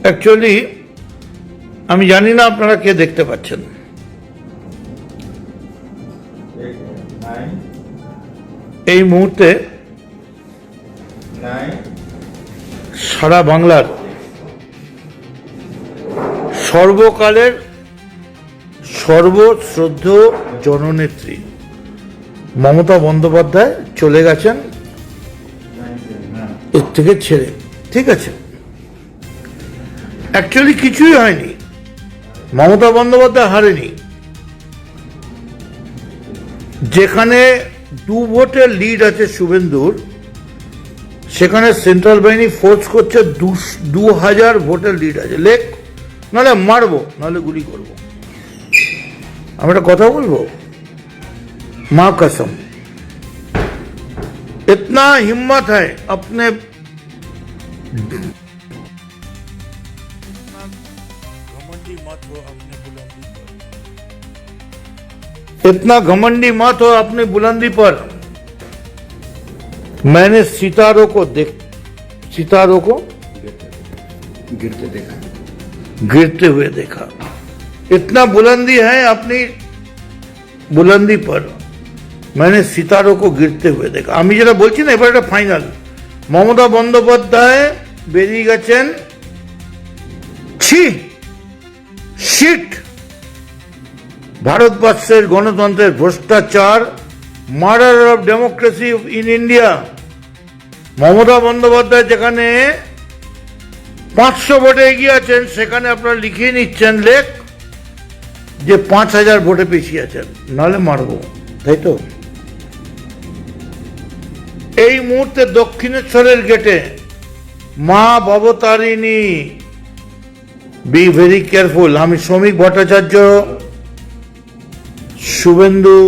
Actually আমি জানি না আপনারা কে দেখতে পাচ্ছেন। এই মুহূর্তে সারা বাংলার সর্বকালের সর্বশ্রদ্ধেয় জননেত্রী মমতা বন্দ্যোপাধ্যায় চলে গেছেন এর থেকে ছেড়ে। ঠিক আছে, অ্যাকচুয়ালি কিছুই হয়নি, মমতা বন্দ্যোপাধ্যায় হারেনি। যেখানে 2 ভোটের লিড আছে শুভেন্দুর, সেখানে সেন্ট্রাল বাহিনী ফোর্স করছে 2000 ভোটের লিড আছে। লেখ, নাহলে মারবো, নাহলে গুলি করবো। আমি একটা কথা বলবো, मां कसम, इतना हिम्मत है अपने इतना घमंडी मत हो अपनी बुलंदी पर। मैंने सितारों को गिरते हुए देखा। इतना बुलंदी है अपनी बुलंदी पर, मैंने सितारों को गिरते हुए देखा। আমি যেটা বলছি না, এবার এটা ফাইনাল। মমতা বন্দ্যোপাধ্যায় বেরিয়ে গেছেন। শিট, ভারতবর্ষের গণতন্ত্রের ভ্রষ্টাচার, murder of democracy in India. Mamata Bandyopadhyay যেখানে 500 ভোটে এগিয়ে আছেন, সেখানে আপনারা লিখিয়ে নিচ্ছেন লেখ যে 5000 ভোটে পিছিয়ে আছেন, নাহলে মারবো, তাই তো? এই মুহূর্তে দক্ষিণেশ্বরের গেটে মা ভবতারিণী, বি ভেরি কেয়ারফুল। আমি শ্রমিক ভট্টাচার্য শুভেন্দু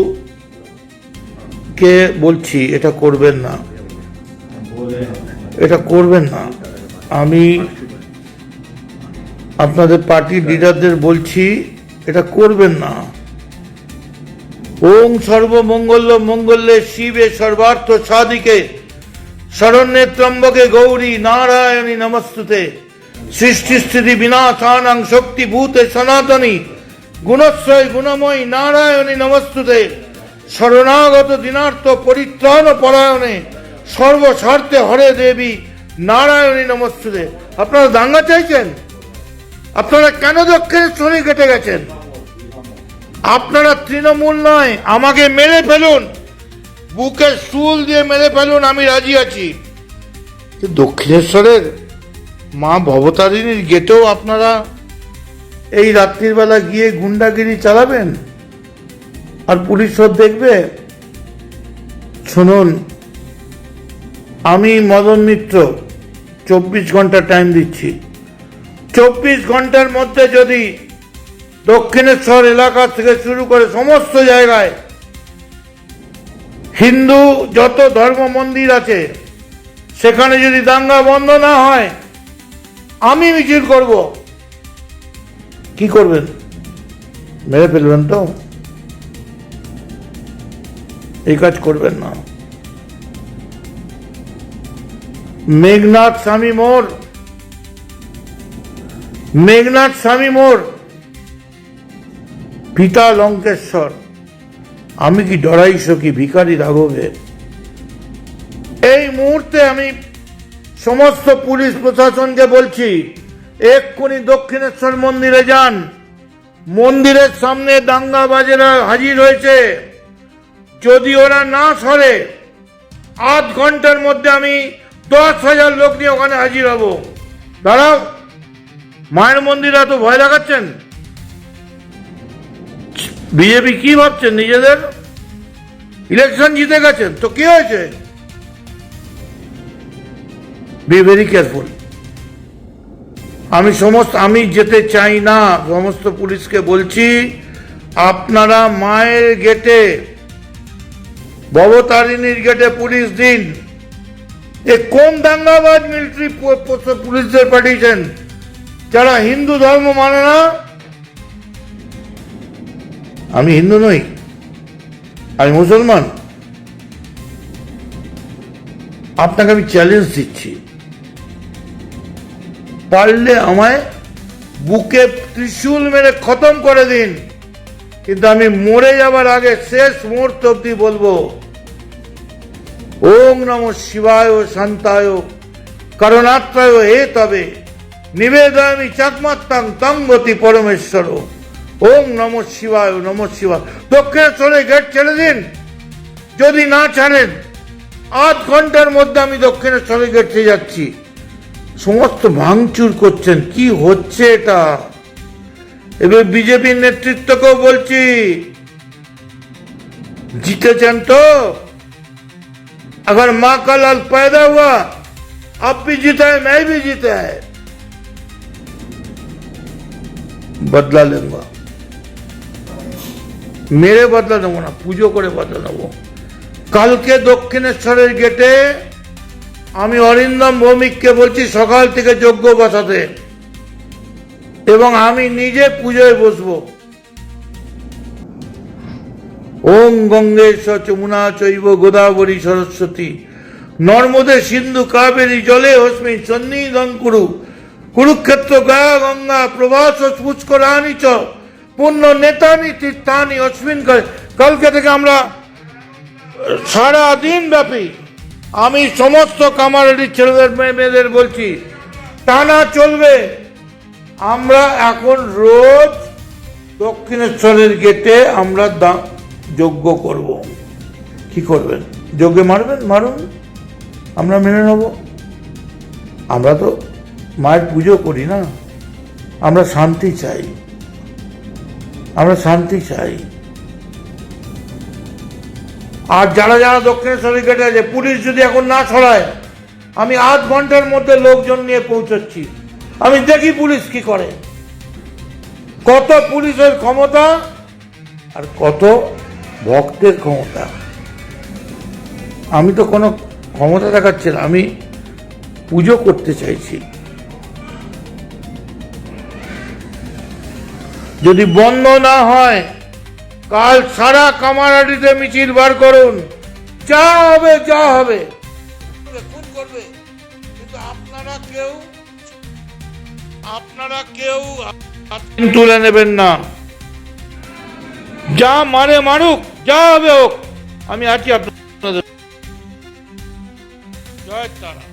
কে বলছি, এটা করবেন না, এটা করবেন না। আমি আপনাদের পার্টির লিডারদের বলছি, এটা করবেন না। ওং সর্বমঙ্গল মঙ্গলে শিবে সর্বার্থ সাধিকে শরণ্যে ত্রম্বকে গৌরী নারায়ণী নমস্তুতে সৃষ্টি স্থিতি বিনাশানাং শক্তিভূতে সনাতনী গুণশ্রয় গুণময়ী নারায়ণী নমস্তুতে শরণাগত দিনার্থ পরিত্রাণ পরায়ণে সর্বস্বার্থে হরে দেবী নারায়ণী নমস্তুতে। আপনারা দাঙ্গা চাইছেন? আপনারা কেন দক্ষিণেশ্বরে কেটে গেছেন? আপনারা তৃণমূল নয়, আমাকে মেরে ফেলুন, বুকে স্টুল দিয়ে মেরে ফেলুন, আমি রাজি আছি। দক্ষিণেশ্বরের মা ভবতারিণীর গেটেও আপনারা এই রাত্রির বেলা গিয়ে গুন্ডাগিরি চালাবেন আর পুলিশ সব দেখবে? শুনুন, আমি মদন মিত্র 24 ঘন্টা টাইম দিচ্ছি। 24 ঘন্টার মধ্যে যদি দক্ষিণেশ্বর এলাকা থেকে শুরু করে সমস্ত জায়গায় হিন্দু যত ধর্ম মন্দির আছে, সেখানে যদি দাঙ্গা বন্ধ না হয়, আমি মিছিল করব। কি করবেন? মেরে ফেলবেন তো? এই কাজ করবেন না। মেঘনাথ স্বামী মোর পিতা লঙ্কেশ্বর, আমি কি ডরাই সখী ভিখারি রাঘবে। এই মুহূর্তে আমি সমস্ত পুলিশ প্রশাসনকে বলছি, এক্ষুনি দক্ষিণেশ্বর মন্দিরে যান। মন্দিরের সামনে দাঙ্গাবাজেরা হাজির হয়েছে। যদি ওরা না সরে, 8 ঘন্টার মধ্যে আমি 10,000 লোক নিয়ে ওখানে হাজির হব। দাঁড়াও, মায়ের মন্দিরে এত ভয় দেখাচ্ছেন? বিজেপি কি ভাবছেন নিজেদের? ইলেকশন জিতে গেছেন তো কি হয়েছে? Be very careful. আমি যেতে চাই না, সমস্ত পুলিশকে বলছি, আপনারা মায়ের গেটে, ভবতারিণীর গেটে পুলিশ দিন। এ কোন দাঙ্গাবাজ মিলিটারি পুলিশদের পাঠিয়েছেন যারা হিন্দু ধর্ম মানে না? আমি হিন্দু নই, আমি মুসলমান। আপনাকে আমি চ্যালেঞ্জ দিচ্ছি, পারলে আমায় বুকে ত্রিশূল মেরে খতম করে দিন, কিন্তু আমি মরে যাবার আগে শেষ মুহূর্ত অব্দি বলবো ওং নমঃ শিবায় শান্তায় করুণাত্রায় হে তবে নিবেদয়ামি চাকমাত্তাং তং গতি পরমেশ্বর। ওং নমঃ শিবায় নমঃ শিবায়। দক্ষিণেশ্বরের গেট ছেড়ে দিন, যদি না ছাড়েন আধ ঘন্টার মধ্যে আমি দক্ষিণেশ্বরের গেটে যাচ্ছি। সমস্ত ভাঙচুর করছেন, কি হচ্ছে এটা? এবার বিজেপির নেতৃত্বকেও বলছি, जीतेছেন तो अगर माँ का लाल पैदा हुआ अब भी जीता है, मैं भी जीता है, बदला लूंगा। मेरे बदला নেবো না, পুজো করে বদলা নেবো। কালকে দক্ষিণেশ্বরের গেটে আমি অরিন্দম ভৌমিককে বলছি সকাল থেকে যজ্ঞ বসাতে, এবং আমি নিজে পুজোয় বসবো। ওম গঙ্গেশ যমুনা চৈব গোদাবরী সরস্বতী নর্মদে সিন্ধু কাবেরী জলে অস্মিন সন্নিধং কুরু কুরুক্ষেত্র গয়া গঙ্গা প্রভাস পুষ্করাণী চ পুণ্য নেতানি তীর্থানি অস্মিন। কালকে থেকে আমরা সারা দিন ব্যাপী আমি সমস্ত কামারের ছেলেদের মেয়েদের বলছি টানা চলবে। আমরা এখন রোজ দক্ষিণেশ্বরের গেটে আমরা যজ্ঞ করব। কি করবেন? যজ্ঞে মারবেন, মারুন, আমরা মেনে নেব। আমরা তো মায়ের পুজো করি না, আমরা শান্তি চাই, আমরা শান্তি চাই। আর যারা যারা দক্ষিণেশ্বরের গেটে আছে, পুলিশ যদি এখন না ছড়ায়, আমি আধ ঘন্টার মধ্যে লোকজন নিয়ে পৌঁছচ্ছি। আমি দেখি পুলিশ কি করে, কত পুলিশের ক্ষমতা আর কত ভক্তের ক্ষমতা। আমি তো কোনো ক্ষমতা দেখাচ্ছি না, আমি পুজো করতে চাইছি। যদি বন্ধ না হয়, কাল সারা কামারহাটিতে মিছিল বার করুন, যা হবে যা হবে, খুন করবে, কিন্তু আপনারা কেউ তুলে নেবেন না। যা মারে মারুক, যা হবে হোক, আমি আছি আপনাদের। জয় তারা।